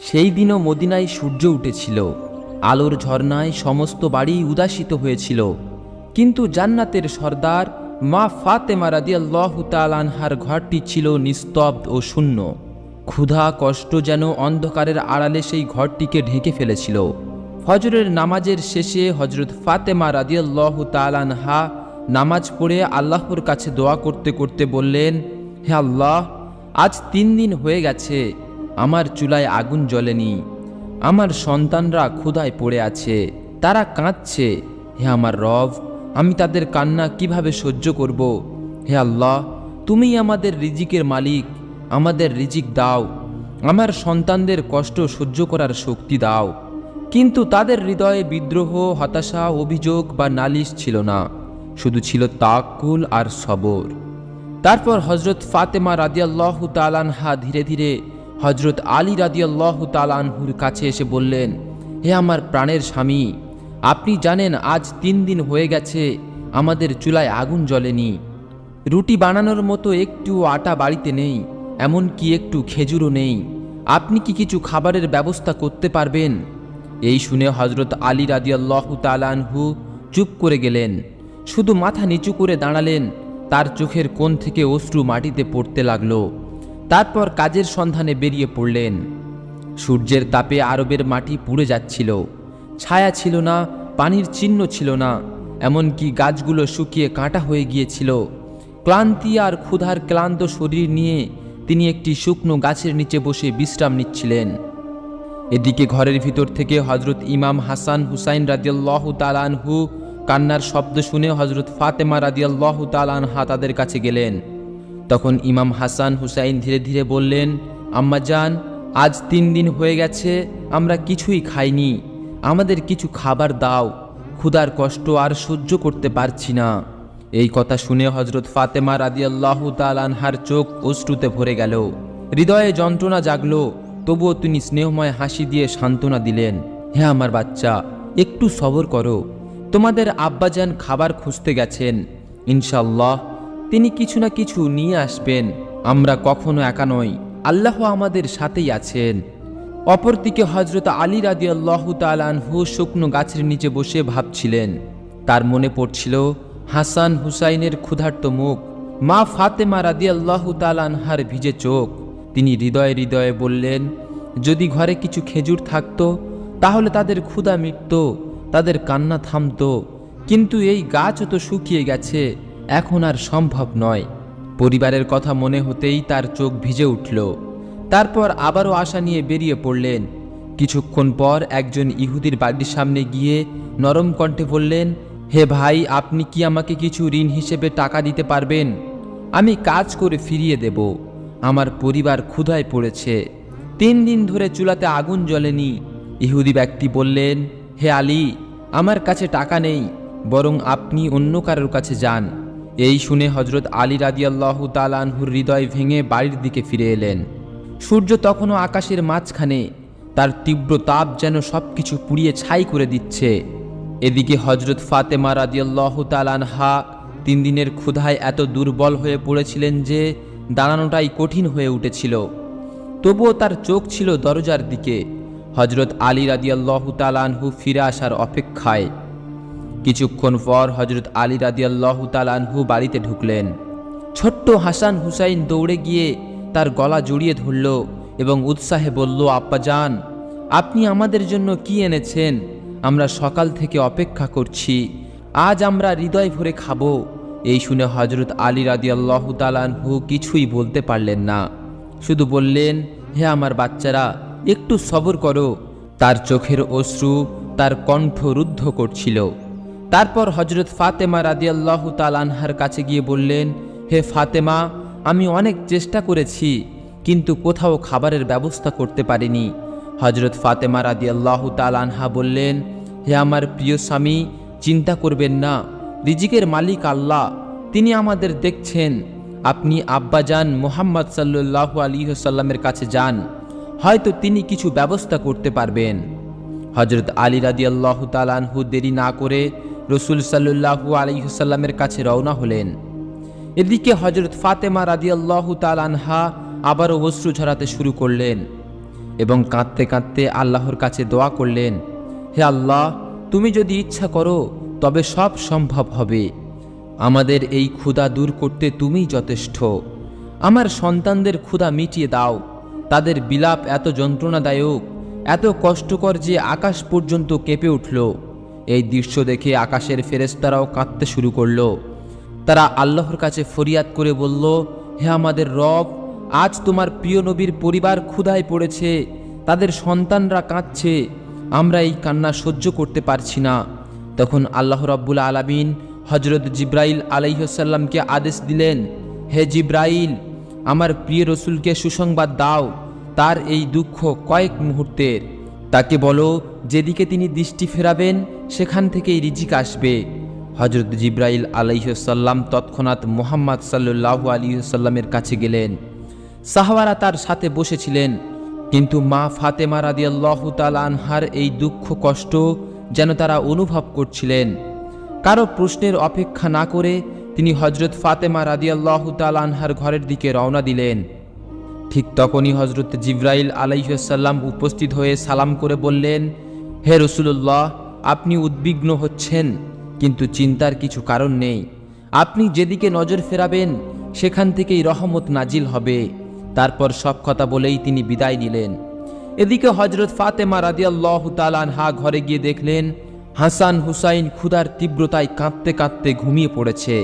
সেই দিনও মদিনায় সূর্য উঠেছিল, আলোর ঝর্ণায় সমস্ত বাড়ি উদাসিত হয়েছিল। কিন্তু জান্নাতের সর্দার মা ফাতেমা রাদিয়াল্লাহু তাআলা আনহার ঘরটি ছিল নিস্তব্ধ ও শূন্য। ক্ষুধা কষ্ট যেন অন্ধকারের আড়ালে সেই ঘরটিকে ঢেকে ফেলেছিল। ফজরের নামাজের শেষে হযরত ফাতেমা রাদিয়াল্লাহু তাআলা আনহা নামাজ পড়ে আল্লাহর কাছে দোয়া করতে করতে বললেন, হে আল্লাহ, আজ 3 দিন হয়ে গেছে আমার চুলায় আগুন জ্বলেনি। আমার সন্তানরা ক্ষুধায় পড়ে আছে, তারা কাঁদছে। হে আমার রব, আমি তাদের কান্না কিভাবে সহ্য করব? হে আল্লাহ, তুমিই আমাদের রিজিকের মালিক, আমাদের রিজিক দাও, আমার সন্তানদের কষ্ট সহ্য করার শক্তি দাও। কিন্তু তাদের হৃদয়ে বিদ্রোহ, হতাশা, অভিযোগ বা নালিশ ছিল না, শুধু ছিল তাওয়াক্কুল আর সবর। তারপর হযরত ফাতেমা রাদিয়াল্লাহু তাআলা আনহা ধীরে ধীরে হযরত আলী রাদিয়াল্লাহু তাআলা আনহুর কাছে এসে বললেন, হে আমার প্রাণের স্বামী, আপনি জানেন আজ 3 দিন হয়ে গেছে আমাদের চুলায় আগুন জ্বলেনি। রুটি বানানোর মতো একটু আটা বাড়িতে নেই, এমনকি একটু খেজুরও নেই। আপনি কি কিছু খাবারের ব্যবস্থা করতে পারবেন? এই শুনে হযরত আলী রাদিয়াল্লাহু তাআলা আনহু চুপ করে গেলেন, শুধু মাথা নিচু করে দাঁড়ালেন। তার চোখের কোণ থেকে অশ্রু মাটিতে পড়তে লাগলো। তারপর কাজের সন্ধানে বেরিয়ে পড়লেন। সূর্যের তাপে আরবের মাটি পুড়ে যাচ্ছিল, ছায়া ছিল না, পানির চিহ্ন ছিল না, এমনকি গাছগুলো শুকিয়ে কাঁটা হয়ে গিয়েছিল। ক্লান্তি আর ক্ষুধার ক্লান্ত শরীর নিয়ে তিনি একটি শুকনো গাছের নিচে বসে বিশ্রাম নিচ্ছিলেন। এদিকে ঘরের ভিতর থেকে হযরত ইমাম হাসান হুসাইন রাদিয়াল্লাহু তাআলা আনহু কান্নার শব্দ শুনে হযরত ফাতেমা রাদিয়াল্লাহু তাআলা আনহা তাদের কাছে গেলেন। তখন ইমাম হাসান হুসাইন ধীরে ধীরে বললেন, আম্মাজান, আজ 3 দিন হয়ে গেছে আমরা কিছুই খাইনি, আমাদের কিছু খাবার দাও, ক্ষুধার কষ্ট আর সহ্য করতে পারছি না। এই কথা শুনে হযরত ফাতেমা রাদিয়াল্লাহু তাআলা আনহার চোখ অশ্রুতে ভরে গেল, হৃদয়ে যন্ত্রণা জাগলো। তবুও তিনি স্নেহময় হাসি দিয়ে সান্ত্বনা দিলেন, হে আমার বাচ্চা, একটু সবর করো, তোমাদের আব্বাজান খাবার খুঁজতে গেছেন, ইনশাআল্লাহ তিনি কিছু না কিছু নিয়ে আসবেন। আমরা কখনো একা নই, আল্লাহ আমাদের সাথেই আছেন। অপরদিকে হযরত আলী রাদিয়াল্লাহু তাআলা আনহু শুকনো গাছের নিচে বসে ভাবছিলেন। তার মনে পড়ছিল হাসান হুসাইনের ক্ষুধার্ত মুখ, মা ফাতেমা রাদিয়াল্লাহু তাআলা আনহার ভিজে চোখ। তিনি হৃদয়ে হৃদয়ে বললেন, যদি ঘরে কিছু খেজুর থাকতো তাহলে তাদের ক্ষুধা মিটত, তাদের কান্না থামতো। কিন্তু এই গাছও তো শুকিয়ে গেছে, এখন আর সম্ভব নয়। পরিবারের কথা মনে হতেই তার চোখ ভিজে উঠল। তারপর আবারও আশা নিয়ে বেরিয়ে পড়লেন। কিছুক্ষণ পর একজন ইহুদির বাড়ির সামনে গিয়ে নরম কণ্ঠে বললেন, হে ভাই, আপনি কি আমাকে কিছু ঋণ হিসেবে টাকা দিতে পারবেন? আমি কাজ করে ফিরিয়ে দেব। আমার পরিবার ক্ষুধায় পড়েছে, 3 দিন ধরে চুলাতে আগুন জ্বলেনি। ইহুদি ব্যক্তি বললেন, হে আলী, আমার কাছে টাকা নেই, বরং আপনি অন্য কারোর কাছে যান। এই শুনে হযরত আলী রাদিয়াল্লাহু তাআলা আনহুর হৃদয় ভেঙে বাড়ির দিকে ফিরে এলেন। সূর্য তখনও আকাশের মাঝখানে, তার তীব্র তাপ যেন সবকিছু পুড়িয়ে ছাই করে দিচ্ছে। এদিকে হযরত ফাতেমা রাদিয়াল্লাহু তাআলা আনহা 3 দিনের ক্ষুধায় এত দুর্বল হয়ে পড়েছিলেন যে দাঁড়ানোটাই কঠিন হয়ে উঠেছিল। তবুও তার চোখ ছিল দরজার দিকে, হযরত আলী রাদিয়াল্লাহু তাআলা আনহু ফিরে আসার অপেক্ষায়। কিছুক্ষণ পর হযরত আলী রাদিয়াল্লাহু তাআলা আনহু বাড়িতে ঢুকলেন। ছোট্ট হাসান হুসাইন দৌড়ে গিয়ে তার গলা জড়িয়ে ধরল এবং উৎসাহে বলল, আব্বাজান, আপনি আমাদের জন্য কি এনেছেন? আমরা সকাল থেকে অপেক্ষা করছি, আজ আমরা হৃদয় ভরে খাবো। এই শুনে হযরত আলী রাদিয়াল্লাহু তাআলা আনহু কিছুই বলতে পারলেন না, শুধু বললেন, হে আমার বাচ্চারা, একটু সবর করো। তার চোখের অশ্রু তার কণ্ঠ রুদ্ধ করছিল। তারপর হযরত ফাতেমা রাদিয়াল্লাহু তাআলা আনহার কাছে গিয়ে বললেন, হে ফাতেমা, আমি অনেক চেষ্টা করেছি, কিন্তু কোথাও খাবারের ব্যবস্থা করতে পারিনি। হযরত ফাতেমা রাদিয়াল্লাহু তাআলা আনহা বললেন, হে আমার প্রিয় স্বামী, চিন্তা করবেন না, রিজিকের মালিক আল্লাহ, তিনি আমাদের দেখছেন। আপনি আব্বাজান মুহাম্মদ সাল্লাল্লাহু আলাইহি ওয়াসাল্লামের কাছে যান, হয়তো তিনি কিছু ব্যবস্থা করতে পারবেন। হযরত আলী রাদিয়াল্লাহু তাআলা আনহু দেরি না করে রাসূল সাল্লাল্লাহু আলাইহি ওয়াসাল্লামের কাছে রওনা হলেন। এদিকে হযরত ফাতেমা রাদিয়াল্লাহু তাআলা আনহা আবারও অশ্রু ঝরাতে শুরু করলেন। এবং কাঁদতে কাঁদতে আল্লাহর কাছে দোয়া করলেন, হে আল্লাহ, তুমি যদি ইচ্ছা করো তবে সব সম্ভব হবে। আমাদের এই ক্ষুধা দূর করতে তুমিই যথেষ্ট। আমার সন্তানদের ক্ষুধা মিটিয়ে দাও। তাদের বিলাপ এত যন্ত্রণাদায়ক, এত কষ্টকর যে আকাশ পর্যন্ত কেঁপে উঠল। এই দৃশ্য দেখে আকাশের ফেরেশতারাও কাঁদতে শুরু করল। তারা আল্লাহর কাছে ফরিয়াদ করে বলল, হে আমাদের রব, আজ তোমার প্রিয় নবীর পরিবার ক্ষুধায় পড়েছে, তাদের সন্তানরা কাঁদছে, আমরা এই কান্না সহ্য করতে পারছি না। তখন আল্লাহ রাব্বুল আলামিন হযরত জিব্রাইল আলাইহিসসালামকে আদেশ দিলেন, হে জিব্রাইল, আমার প্রিয় রসুলকে সুসংবাদ দাও, তার এই দুঃখ কয়েক মুহূর্তের। তাকে বলো, যেদিকে তিনি দৃষ্টি ফেরাবেন সেখান থেকেই রিজিক আসবে। হযরত জিব্রাইল আলাইহিসসালাম তৎক্ষণাৎ মুহাম্মদ সাল্লাল্লাহু আলাইহি ওয়াসাল্লামের কাছে গেলেন। সাহাবারা তার সাথে বসেছিলেন, কিন্তু মা ফাতেমা রাদিয়াল্লাহু তাআলা আনহার এই দুঃখ কষ্ট যেন তারা অনুভব করছিলেন। কারো প্রশ্নের অপেক্ষা না করে তিনি হযরত ফাতেমা রাদিয়াল্লাহু তাআলা আনহার ঘরের দিকে রওনা দিলেন। ঠিক তখনই হযরত জিব্রাইল আলাইহিসসালাম উপস্থিত হয়ে সালাম করে বললেন, হে রাসূলুল্লাহ, আপনি উদ্বিগ্ন হচ্ছেন, কিন্তু চিন্তার কিছু কারণ নেই। আপনি যেদিকে নজর ফেরাবেন সেখান থেকেই রহমত নাজিল হবে। তারপর সব কথা বলেই তিনি বিদায় নিলেন। এদিকে হযরত ফাতেমা রাদিয়াল্লাহু তাআলা আনহা ঘরে গিয়ে দেখলেন হাসান হুসাইন ক্ষুধার তীব্রতায় কাঁদতে কাঁদতে ঘুমিয়ে পড়েছে।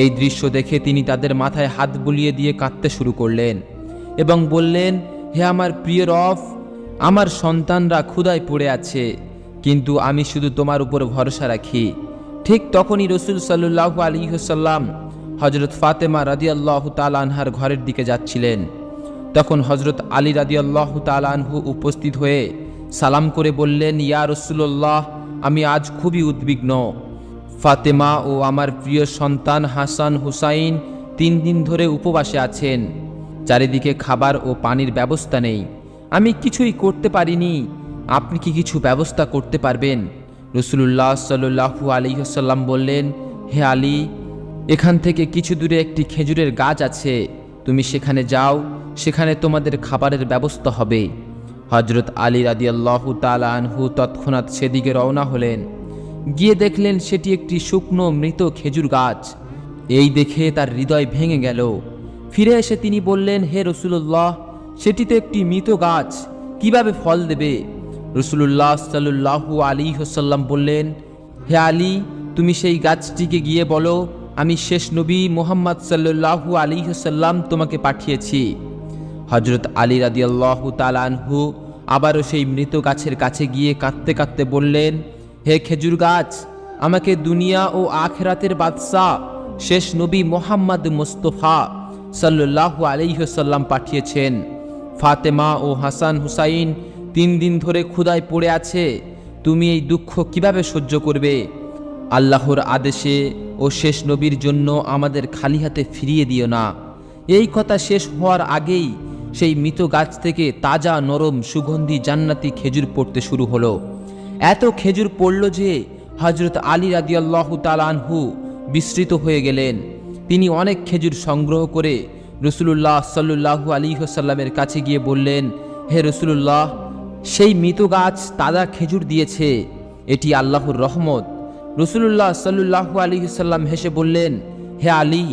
এই দৃশ্য দেখে তিনি তাদের মাথায় হাত বুলিয়ে দিয়ে কাঁদতে শুরু করলেন এবং বললেন, হে আমার প্রিয় রব, আমার সন্তানরা ক্ষুধায় পড়ে আছে, কিন্তু আমি শুধু তোমার উপর ভরসা রাখি। ঠিক তখনই রাসূল সাল্লাল্লাহু আলাইহি ওয়াসাল্লাম হযরত ফাতেমা রাদিয়াল্লাহু তাআলা আনহার ঘরের দিকে যাচ্ছিলেন। তখন হযরত আলী রাদিয়াল্লাহু তাআলা আনহু উপস্থিত হয়ে সালাম করে বললেন, ইয়া রাসূলুল্লাহ, আমি আজ খুবই উদ্বিগ্ন। ফাতেমা ও আমার প্রিয় সন্তান হাসান হুসাইন 3 দিন ধরে উপবাসে আছেন। চারিদিকে খাবার ও পানির ব্যবস্থা নেই। আমি কিছুই করতে পারিনি। আপনি কি কিছু ব্যবস্থা করতে পারবেন? রাসূলুল্লাহ সাল্লাল্লাহু আলাইহি ওয়াসাল্লাম বললেন, হে আলী, এখান থেকে কিছু দূরে একটি খেজুরের গাছ আছে, তুমি সেখানে যাও, সেখানে তোমাদের খাবারের ব্যবস্থা হবে। হযরত আলী রাদিয়াল্লাহু তাআলা আনহু তৎক্ষণাৎ সেদিকে রওনা হলেন। গিয়ে দেখলেন সেটি একটি শুকনো মৃত খেজুর গাছ। এই দেখে তার হৃদয় ভেঙে গেল। ফিরে এসে তিনি বললেন, হে রাসূলুল্লাহ, সেটি তো একটি মৃত গাছ, কিভাবে ফল দেবে? রাসূলুল্লাহ সাল্লাল্লাহু আলাইহি ওয়াসাল্লাম বললেন, হে আলী, তুমি সেই গাছটিকে গিয়ে বলো, আমি শেষ নবী মুহাম্মদ সাল্লাল্লাহু আলাইহি ওয়াসাল্লাম তোমাকে পাঠিয়েছি। হযরত আলী রাদিয়াল্লাহু তাআলা আনহু আবারও সেই মৃত গাছের কাছে গিয়ে কাঁদতে কাঁদতে বললেন, হে খেজুর গাছ, আমাকে দুনিয়া ও আখিরাতের বাদশা শেষ নবী মুহাম্মদ মুস্তাফা সাল্লাল্লাহু আলাইহি ওয়াসাল্লাম পাঠিয়েছেন। ফাতেমা ও হাসান হুসাইন 3 দিন ধরে ক্ষুধায় পড়ে আছে, তুমি এই দুঃখ কিভাবে সহ্য করবে? আল্লাহর আদেশে ও শেষ নবীর জন্য আমাদের খালি হাতে ফিরিয়ে দিও না। এই কথা শেষ হওয়ার আগেই সেই মৃত গাছ থেকে তাজা নরম সুগন্ধি জান্নাতি খেজুর পড়তে শুরু হলো। এত খেজুর পড়ল যে হযরত আলী রাদিয়াল্লাহু তাআলা আনহু বিস্মৃত হয়ে গেলেন। তিনি অনেক খেজুর সংগ্রহ করে রাসূলুল্লাহ সাল্লাল্লাহু আলাইহি ওয়াসাল্লামের কাছে গিয়ে বললেন, হে রাসূলুল্লাহ, সেই মৃত গাছ তাজা খেজুর দিয়েছে, এটি আল্লাহর রহমত। রাসূলুল্লাহ সাল্লাল্লাহু আলাইহি ওয়াসাল্লাম হেসে বললেন, হে আলী,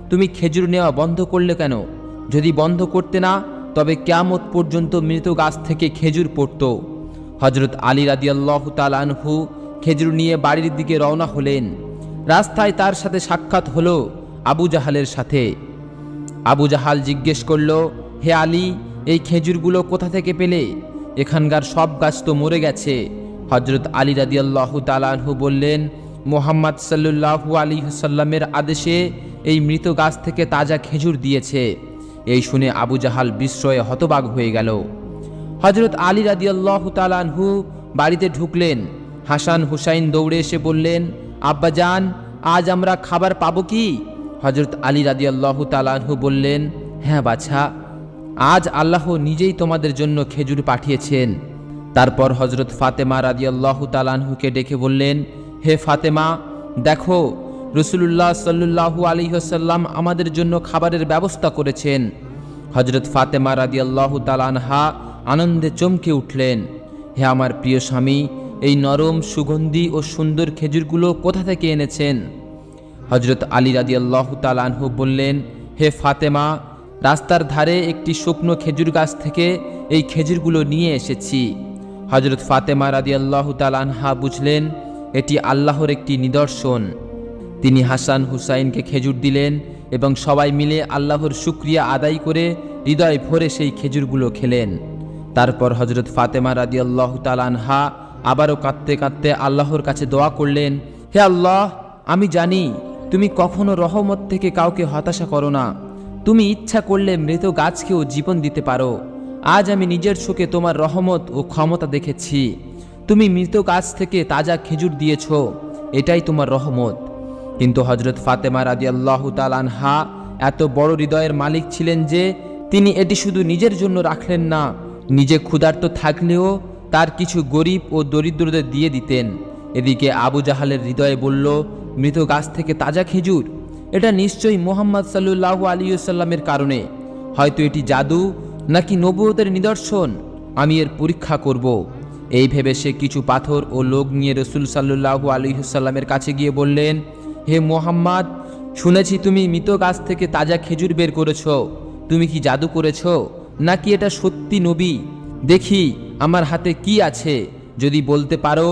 তুমি খেজুর নেওয়া বন্ধ করলে কেন? যদি বন্ধ করতে না, তবে কিয়ামত পর্যন্ত মৃত গাছ থেকে খেজুর পড়ত। হযরত আলী রাদিয়াল্লাহু তাআলা আনহু খেজুর নিয়ে বাড়ির দিকে রওনা হলেন। রাস্তায় তার সাথে সাক্ষাৎ হলো আবু জাহালের সাথে। আবু জাহাল জিজ্ঞেস করল, হে আলী, এই খেজুরগুলো কোথা থেকে পেলে? এখানকার সব গাছ তো মরে গেছে। হযরত আলী রাদিয়াল্লাহু তাআলা আনহু বললেন, মুহাম্মদ সাল্লাল্লাহু আলাইহি ওয়াসাল্লামের আদেশে এই মৃত গাছ থেকে তাজা খেজুর দিয়েছে। এই শুনে আবু জাহাল বিস্ময়ে হতবাক হয়ে গেল। হযরত আলী রাদিয়াল্লাহু তাআলা আনহু বাড়িতে ঢুকলেন। হাসান হুসাইন দৌড়ে এসে বললেন, আব্বাজান, আজ আমরা খাবার পাবো কি? হযরত আলী রাদিয়াল্লাহু তাআলা আনহু বললেন, হ্যাঁ বাছা, আজ আল্লাহ নিজেই তোমাদের জন্য খেজুর পাঠিয়েছেন। তারপর হযরত ফাতেমা রাদিয়াল্লাহু তাআলা আনহুকে ডেকে বললেন, হে ফাতেমা, দেখো, রাসূলুল্লাহ সাল্লাল্লাহু আলাইহি ওয়াসাল্লাম আমাদের জন্য খাবারের ব্যবস্থা করেছেন। হযরত ফাতেমা রাদিয়াল্লাহু তাআলা আনহা আনন্দে চমকে উঠলেন। হে আমার প্রিয় স্বামী, এই নরম সুগন্ধি ও সুন্দর খেজুরগুলো কোথা থেকে এনেছেন? হজরত আলী রাদিয়াল্লাহু তাআলা আনহু বললেন, হে ফাতেমা, রাস্তার ধারে একটি শুকনো খেজুর গাছ থেকে এই খেজুরগুলো নিয়ে এসেছি। হজরত ফাতেমা রাদিয়াল্লাহু তাআলা আনহা বুঝলেন এটি আল্লাহর একটি নিদর্শন। তিনি হাসান হুসাইনকে খেজুর দিলেন এবং সবাই মিলে আল্লাহর শুকরিয়া আদায় করে হৃদয় ভরে সেই খেজুরগুলো খেলেন। তারপর হজরত ফাতেমা রাদিয়াল্লাহু তাআলা আনহা আবারও কাঁদতে কাঁদতে আল্লাহর কাছে দোয়া করলেন, হে আল্লাহ, আমি জানি তুমি কখনো রহমত থেকে কাউকে হতাশা করো না। তুমি ইচ্ছা করলে মৃত গাছকেও জীবন দিতে পারো। আজ আমি নিজের চোখে তোমার রহমত ও ক্ষমতা দেখেছি। তুমি মৃত গাছ থেকে তাজা খেজুর দিয়েছ, এটাই তোমার রহমত। কিন্তু হজরত ফাতেমা রাদিয়াল্লাহু তাআলা আনহা এত বড় হৃদয়ের মালিক ছিলেন যে তিনি এটি শুধু নিজের জন্য রাখলেন না, নিজে ক্ষুধার্ত থাকলেও তার কিছু গরিব ও দরিদ্রদের দিয়ে দিতেন। এদিকে আবু জাহালের হৃদয়ে বলল, মৃত গাছ থেকে তাজা খেজুর, এটা নিশ্চয়ই মুহাম্মদ সাল্লাল্লাহু আলাইহি ওয়াসাল্লামের কারণে। হয়তো এটি জাদু নাকি নবুয়তের নিদর্শন, আমি এর পরীক্ষা করব। এই ভেবে সে কিছু পাথর ও লোক নিয়ে রাসূল সাল্লাল্লাহু আলাইহি ওয়াসাল্লামের কাছে গিয়ে বললেন, হে মুহাম্মদ, শুনেছি তুমি মৃত গাছ থেকে তাজা খেজুর বের করেছ। তুমি কি জাদু করেছ নাকি এটা সত্যি নবী? দেখি আমার হাতে কি আছে। যদি বলতে পারো,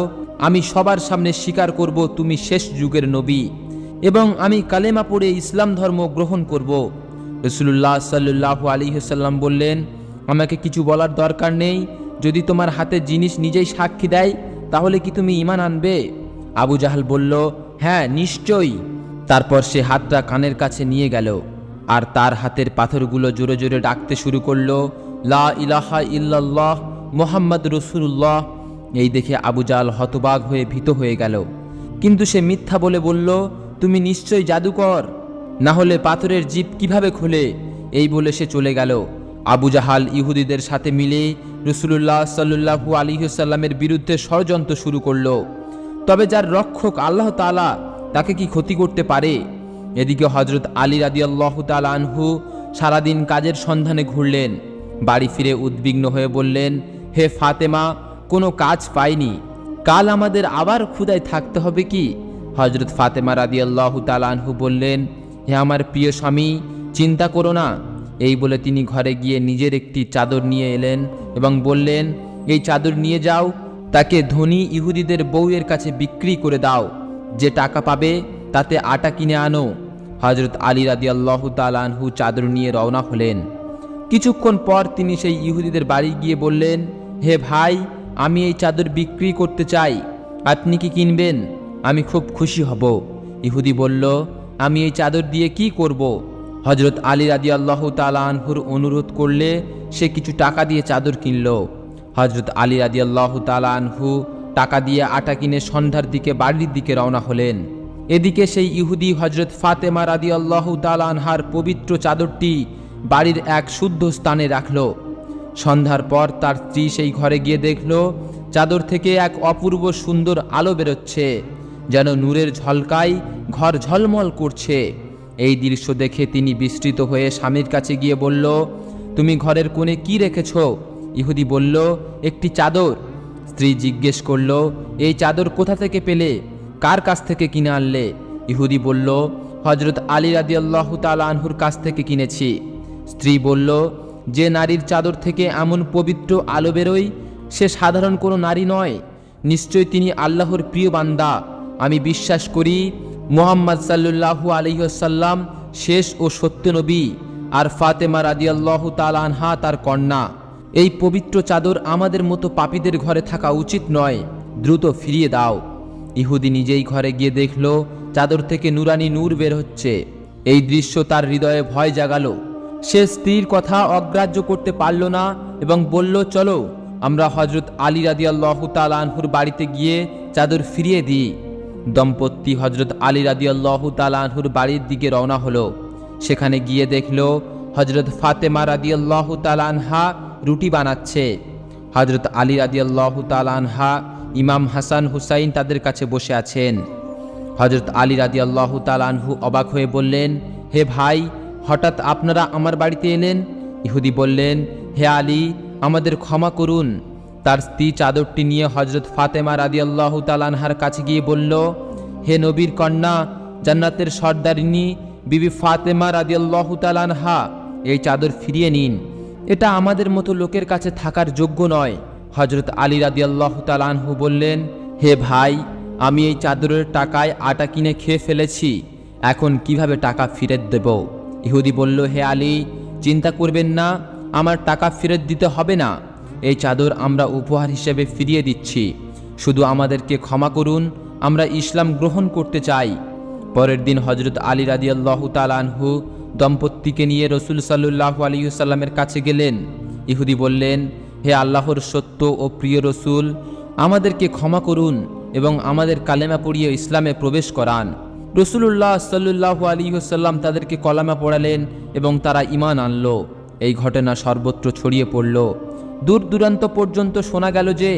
আমি সবার সামনে স্বীকার করব তুমি শেষ যুগের নবী এবং আমি কালেমা পড়ে ইসলাম ধর্ম গ্রহণ করব। রাসূলুল্লাহ সাল্লাল্লাহু আলাইহি ওয়াসাল্লাম বললেন, আমাকে কিছু বলার দরকার নেই। যদি তোমার হাতে জিনিস নিজেই সাক্ষী দেয় তাহলে কি তুমি ঈমান আনবে? আবু জাহাল বলল, হ্যাঁ, নিশ্চয়ই। তারপর সে হাতটা কানের কাছে নিয়ে গেল আর তার হাতের পাথরগুলো জোরে জোরে ডাকতে শুরু করলো, লা ইলাহা ইল্লাল্লাহ মুহাম্মদ রাসূলুল্লাহ। এই দেখে আবু জাহাল হতবাক হয়ে ভীত হয়ে গেল, কিন্তু সে মিথ্যা বলে বলল, তুমি নিশ্চয়ই জাদুকর, না হলে পাথরের জিভ কিভাবে খোলে? এই বলে সে চলে গেল। আবু জাহাল ইহুদিদের সাথে মিলে রাসূলুল্লাহ সাল্লাল্লাহু আলাইহি ওয়াসাল্লামের বিরুদ্ধে ষড়যন্ত্র শুরু করলো। তবে যার রক্ষক আল্লাহ তাআলা তাকে কি ক্ষতি করতে পারে? এদিকে হজরত আলী রাদিয়াল্লাহু তাআলা আনহু সারাদিন কাজের সন্ধানে ঘুরলেন। বাড়ি ফিরে উদ্বিগ্ন হয়ে বললেন, হে ফাতেমা, কোনো কাজ পাইনি, কাল আমাদের আবার ক্ষুধায় থাকতে হবে কি? হজরত ফাতেমা রাদিয়াল্লাহু তাআলা আনহু বললেন, হে আমার প্রিয় স্বামী, চিন্তা করো না। এই বলে তিনি ঘরে গিয়ে নিজের একটি চাদর নিয়ে এলেন এবং বললেন, এই চাদর নিয়ে যাও, তাকে ধনী ইহুদিদের বউয়ের কাছে বিক্রি করে দাও। যে টাকা পাবে তাতে আটা কিনে আনো। হজরত আলী রাদিয়াল্লাহু তাআলা আনহু চাদর নিয়ে রওনা হলেন। কিছুক্ষণ পর তিনি সেই ইহুদিদের বাড়ি গিয়ে বললেন, হে ভাই, আমি এই চাদর বিক্রি করতে চাই, আপনি কি কিনবেন? আমি খুব খুশি হব। ইহুদি বলল, আমি এই চাদর দিয়ে কি করব? হজরত আলী রাদিয়াল্লাহু তাআলা আনহুর অনুরোধ করলে সে কিছু টাকা দিয়ে চাদর কিনল। হজরত আলী রাদিয়াল্লাহু তাআলা আনহু টাকা দিয়ে আটা কিনে সন্ধ্যার দিকে বাড়ির দিকে রওনা হলেন। এদিকে সেই ইহুদি হজরত ফাতেমা রাদিয়াল্লাহু তাআলা আনহার পবিত্র চাদরটি বাড়ির এক শুদ্ধ স্থানে রাখল। সন্ধ্যার পর তার স্ত্রী সেই ঘরে গিয়ে দেখল চাদর থেকে এক অপূর্ব সুন্দর আলো বেরোচ্ছে, যেন নূরের ঝলকায় ঘর ঝলমল করছে। এই দৃশ্য দেখে তিনি বিস্মিত হয়ে স্বামীর কাছে গিয়ে বলল, তুমি ঘরের কোণে কি রেখেছ? ইহুদি বলল, একটি চাদর। স্ত্রী জিজ্ঞেস করল, এই চাদর কোথা থেকে পেলে? কার কাছ থেকে কিনে আনলে? ইহুদি বলল, হজরত আলী রাদিয়াল্লাহু তাআলা আনহুর কাছ থেকে কিনেছি। স্ত্রী বলল, যে নারীর চাদর থেকে এমন পবিত্র আলো বেরোয় সে সাধারণ কোনো নারী নয়, নিশ্চয় তিনি আল্লাহর প্রিয় বান্দা। আমি বিশ্বাস করি মুহাম্মদ সাল্লাল্লাহু আলাইহি ওয়াসাল্লাম শেষ ও সত্য নবী, আর ফাতেমা রাদিয়াল্লাহু তাআলা আনহা তার কন্যা। এই পবিত্র চাদর আমাদের মতো পাপীদের ঘরে থাকা উচিত নয়, দ্রুত ফিরিয়ে দাও। ইহুদি নিজেই ঘরে গিয়ে দেখল চাদর থেকে নুরানি নূর বের হচ্ছে। এই দৃশ্য তার হৃদয়ে ভয় জাগালো। সে স্ত্রীর কথা অগ্রাহ্য করতে পারল না এবং বলল, চলো আমরা হজরত আলী রাদিয়াল্লাহু তাআলা আনহুর বাড়িতে গিয়ে চাদর ফিরিয়ে দিই। দম্পতি হজরত আলী রাদিয়াল্লাহু তাআলা আনহুর বাড়ির দিকে রওনা হলো। সেখানে গিয়ে দেখল হজরত ফাতেমা রাদিয়াল্লাহু তাআলা আনহা রুটি বানাচ্ছে। হজরত আলী রাদিয়াল্লাহু তাআলা আনহা, ইমাম হাসান হুসাইন তাদের কাছে বসে আছেন। হজরত আলী রাদিয়াল্লাহু তাআলা আনহু অবাক হয়ে বললেন, হে ভাই, হঠাৎ আপনারা আমার বাড়িতে এলেন? ইহুদি বললেন, হে আলী, আমাদের ক্ষমা করুন। তার স্ত্রী চাদরটি নিয়ে হযরত ফাতেমা রাদিয়াল্লাহু তাআলা আনহার কাছে গিয়ে বলল, হে নবীর কন্যা, জান্নাতের সর্দারিনী বিবি ফাতেমা রাদিয়াল্লাহু তাআলা আনহা, এই চাদর ফিরিয়ে নিন। এটা আমাদের মতো লোকের কাছে থাকার যোগ্য নয়। হযরত আলী রাদিয়াল্লাহু তাআলা আনহু বললেন, হে ভাই, আমি এই চাদরের টাকায় আটা কিনে খেয়ে ফেলেছি, এখন কিভাবে টাকা ফেরত দেব? ইহুদি বলল, হে আলী, চিন্তা করবেন না, আমার টাকা ফেরত দিতে হবে না। এই চাদর আমরা উপহার হিসেবে ফিরিয়ে দিচ্ছি, শুধু আমাদেরকে ক্ষমা করুন, আমরা ইসলাম গ্রহণ করতে চাই। পরের দিন হযরত আলী রাদিয়াল্লাহু তাআলা আনহু দম্পতিকে নিয়ে রাসূল সাল্লাল্লাহু আলাইহি ওয়াসাল্লামের কাছে গেলেন। ইহুদি বললেন, হে আল্লাহর সত্য ও প্রিয় রসুল, আমাদেরকে ক্ষমা করুন এবং আমাদের কালেমা পড়িয়ে ইসলামে প্রবেশ করান। রাসূলুল্লাহ সাল্লাল্লাহু আলাইহি ওয়াসাল্লাম তাদেরকে কলেমা পড়ালেন এবং তারা ঈমান আনল। এই ঘটনা সর্বত্র ছড়িয়ে পড়ল। দূর দূরান্ত পর্যন্ত শোনা গেল যে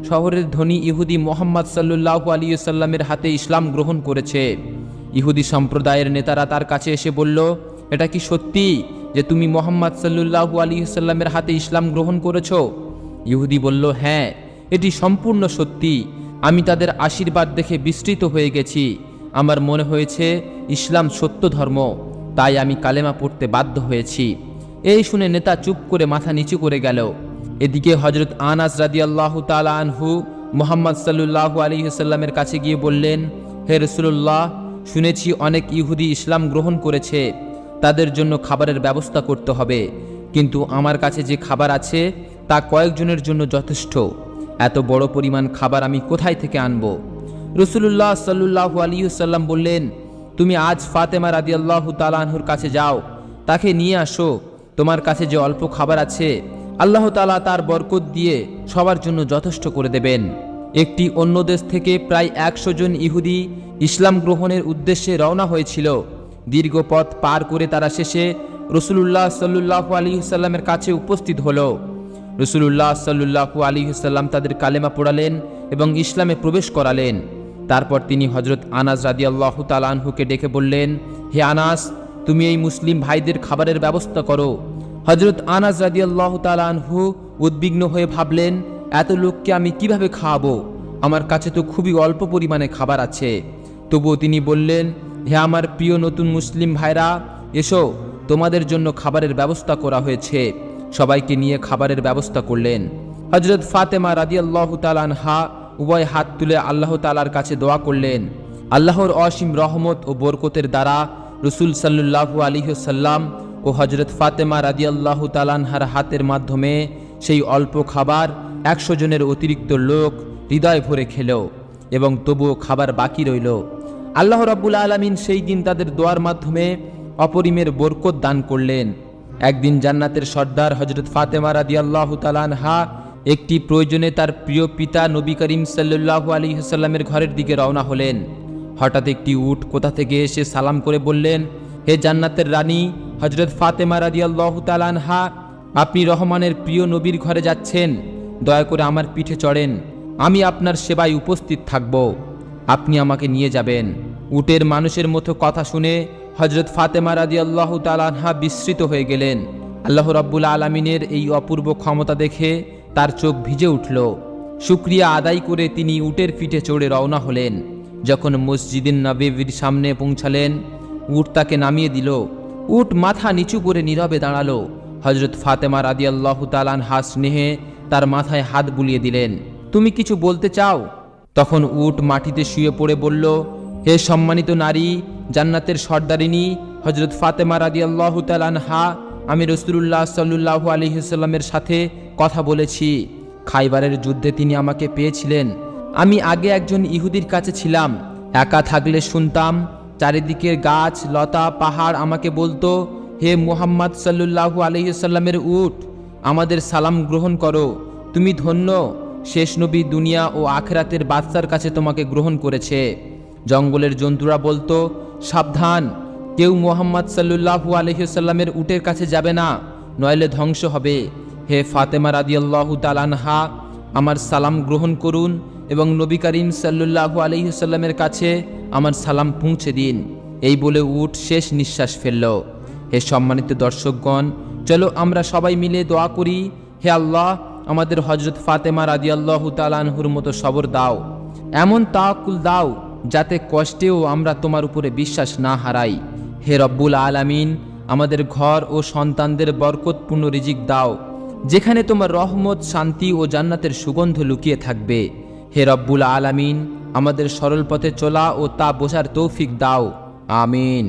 শহরের ধনী ইহুদি মুহাম্মদ সাল্লাল্লাহু আলাইহি ওয়াসাল্লামের হাতে ইসলাম গ্রহণ করেছে। ইহুদি সম্প্রদায়ের নেতারা তার কাছে এসে বলল, এটা কি সত্যি যে তুমি মুহাম্মদ সাল্লাল্লাহু আলাইহি ওয়াসাল্লামের হাতে ইসলাম গ্রহণ করেছো? ইহুদি বলল, হ্যাঁ, এটি সম্পূর্ণ সত্যি। আমি তাদের আশীর্বাদ দেখে বিস্মৃত হয়ে গেছি। আমার মনে হয়েছে ইসলাম সত্য ধর্ম, তাই আমি কালেমা পড়তে বাধ্য হয়েছি। এই শুনে নেতা চুপ করে মাথা নিচু করে গেল। এদিকে হযরত আনাস রাদিয়াল্লাহু তাআলা আনহু মুহাম্মদ সাল্লাল্লাহু আলাইহি ওয়াসাল্লামের কাছে গিয়ে বললেন, হে রাসূলুল্লাহ, শুনেছি অনেক ইহুদি ইসলাম গ্রহণ করেছে, তাদের জন্য খাবারের ব্যবস্থা করতে হবে, কিন্তু আমার কাছে যে খাবার আছে তা কয়েকজনের জন্য যথেষ্ট। এত বড় পরিমাণ খাবার আমি কোথায় থেকে আনব? রাসূলুল্লাহ সাল্লাল্লাহু আলাইহি ওয়াসাল্লাম বললেন, তুমি আজ ফাতেমা রাদিয়াল্লাহু তাআলা আনহুর কাছে যাও, তাকে নিয়ে আসো। তোমার কাছে যে অল্প খাবার আছে আল্লাহ তাআলা তার বরকত দিয়ে সবার জন্য যথেষ্ট করে দেবেন। একটি অন্য দেশ থেকে প্রায় 100 জন ইহুদি ইসলাম গ্রহণের উদ্দেশ্যে রওনা হয়েছিল। দীর্ঘ পথ পার করে তারা শেষে রাসূলুল্লাহ সাল্লাল্লাহু আলাইহি ওয়াসাল্লামের কাছে উপস্থিত হলো। রাসূলুল্লাহ সাল্লাল্লাহু আলাইহি ওয়াসাল্লাম তাদের কালেমা পড়ালেন এবং ইসলামে প্রবেশ করালেন। তারপর তিনি হযরত আনাস রাদিয়াল্লাহু তাআলা আনহুকে ডেকে বললেন, হে আনাস, তুমি এই মুসলিম ভাইদের খাবারের ব্যবস্থা করো। হযরত আনাস রাদিয়াল্লাহু তাআলা আনহু উদ্বিগ্ন হয়ে ভাবলেন, এত লোককে আমি কিভাবে খাওয়াবো? আমার কাছে তো খুবই অল্প পরিমাণে খাবার আছে। তবুও তিনি বললেন, হে আমার প্রিয় নতুন মুসলিম ভাইরা, এসো, তোমাদের জন্য খাবারের ব্যবস্থা করা হয়েছে। সবাইকে নিয়ে খাবারের ব্যবস্থা করলেন। হযরত ফাতেমা রাদিয়াল্লাহু তাআলা আনহা উভয় হাত তুলে আল্লাহ তাআলার কাছে দোয়া করলেন। আল্লাহর অসীম রহমত ও বরকতের দ্বারা রাসূল সাল্লাল্লাহু আলাইহি ওয়াসাল্লাম ও হযরত ফাতেমা রাদিয়াল্লাহু তাআলা আনহার হাতের মাধ্যমে সেই অল্প খাবার 100 জনের অতিরিক্ত লোক হৃদয় ভরে খেল এবং তবুও খাবার বাকি রইল। আল্লাহ রাব্বুল আলামিন সেই দিন তাদের দোয়ার মাধ্যমে অপরিমের বরকত দান করলেন। একদিন জান্নাতের সর্দার হযরত ফাতেমা রাদিয়াল্লাহু তাআলা আনহা একটি প্রয়োজনে তার প্রিয় পিতা নবী করিম সাল্লাল্লাহু আলাইহি ওয়াসাল্লামের ঘরের দিকে রওনা হলেন। হঠাৎ একটি উট কোথা থেকে এসে সালাম করে বললেন, হে জান্নাতের রানী হযরত ফাতেমা রাদিয়াল্লাহু তাআলা আনহা, আপনি রহমানের প্রিয় নবীর ঘরে যাচ্ছেন, দয়া করে আমার পিঠে চড়েন, আমি আপনার সেবায় উপস্থিত থাকব, আপনি আমাকে নিয়ে যাবেন। উটের মানুষের মতো কথা শুনে হযরত ফাতেমা রাদিয়াল্লাহু তাআলা আনহা বিস্মৃত হয়ে গেলেন। আল্লাহ রাব্বুল আলামিনের এই অপূর্ব ক্ষমতা দেখে তার চোখ ভিজে উঠল। শুকরিয়া আদায় করে তিনি উটের পিঠে চড়ে রওনা হলেন। যখন মসজিদে নববীর সামনে পৌঁছালেন, উট তাকে নামিয়ে দিল। উট মাথা নিচু করে নীরবে দাঁড়ালো। হযরত ফাতেমা রাদিয়াল্লাহু তাআলা আনহা স্নেহে তার মাথায় হাত বুলিয়ে দিলেন। তুমি কিছু বলতে চাও? তখন উট মাটিতে শুয়ে পড়ে বলল, হে সম্মানিত নারী, জান্নাতের সর্দারিনী হযরত ফাতেমা রাদিয়াল্লাহু তাআলা আনহা, আমি রাসূলুল্লাহ সাল্লাল্লাহু আলাইহি ওয়াসাল্লামের সাথে কথা বলেছি। খাইবারের যুদ্ধে তিনি আমাকে পেয়েছিলেন। আমি আগে একজন ইহুদির কাছে ছিলাম। একা থাকলে শুনতাম চারিদিকের গাছ লতা পাহাড় আমাকে বলতো, হে মুহাম্মদ সাল্লাল্লাহু আলাইহি ওয়াসাল্লামের উট, আমাদের সালাম গ্রহণ করো, তুমি ধন্য, শেষ নবী দুনিয়া ও আখিরাতের বাদশার কাছে তোমাকে গ্রহণ করেছে। জঙ্গলের জন্তুরা বলতো, সাবধান, কেউ মুহাম্মদ সাল্লাল্লাহু আলাইহি ওয়াসাল্লামের উটের কাছে যাবে না, নইলে ধ্বংস হবে। হে ফাতেমা রাদিয়াল্লাহু তাআলা আনহা, আমার সালাম গ্রহণ করুন এবং নবী করিম সাল্লাল্লাহু আলাইহি ওয়াসাল্লামের কাছে আমার সালাম পৌঁছে দিন। এই বলে উট শেষ নিঃশ্বাস ফেলল। হে সম্মানিত দর্শকগণ, চলো আমরা সবাই মিলে দোয়া করি হে আল্লাহ, আমাদের হজরত ফাতেমা রাদিয়াল্লাহু তাআলা আনহুর মতো সবর দাও, এমন তাওয়াক্কুল দাও যাতে কষ্টেও আমরা তোমার উপরে বিশ্বাস না হারাই। হে রব্বুল আলামিন, আমাদের ঘর ও সন্তানদের বরকতপূর্ণ রিজিক দাও, যেখানে তোমার রহমত, শান্তি ও জান্নাতের সুগন্ধ লুকিয়ে থাকবে। হে রব্বুল আলামিন, আমাদের সরল পথে চলা ও তা বোঝার তৌফিক দাও। আমিন।